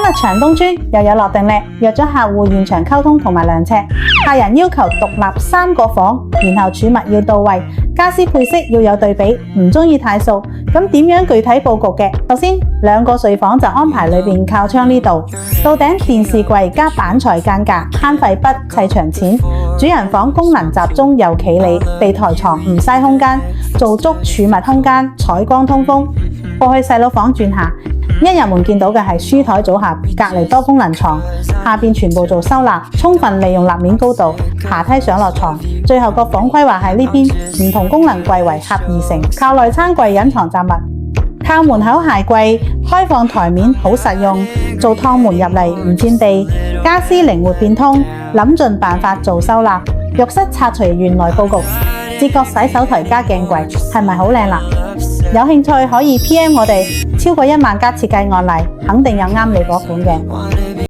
日長東村又有落定咧，約咗客戶現場溝通同埋量尺，客人要求獨立3個房，然後儲物要到位，家私配飾要有對比，唔中意太素。咁點樣具體佈局嘅？首先2個睡房就安排裏邊靠窗呢度，到頂電視櫃加板材間隔，慳廢筆砌牆錢。主人房功能集中又企理，地台床唔嘥空間，做足儲物空間，採光通風。過去細佬房轉下，一入門見到嘅係書台組合，隔離多功能床，下邊全部做收納，充分利用立面高度，爬梯上落床。最後個房規劃喺呢邊，唔同功能櫃為合而成，靠內餐櫃隱藏雜物，靠門口鞋櫃開放台面好實用，做趟門入嚟唔佔地，家私靈活變通，諗盡辦法做收納。浴室拆除原來佈局，接角洗手台加鏡櫃，係咪好靚啦？有興趣可以 PM 我哋，超過1萬家設計案例，肯定有啱你嗰款嘅。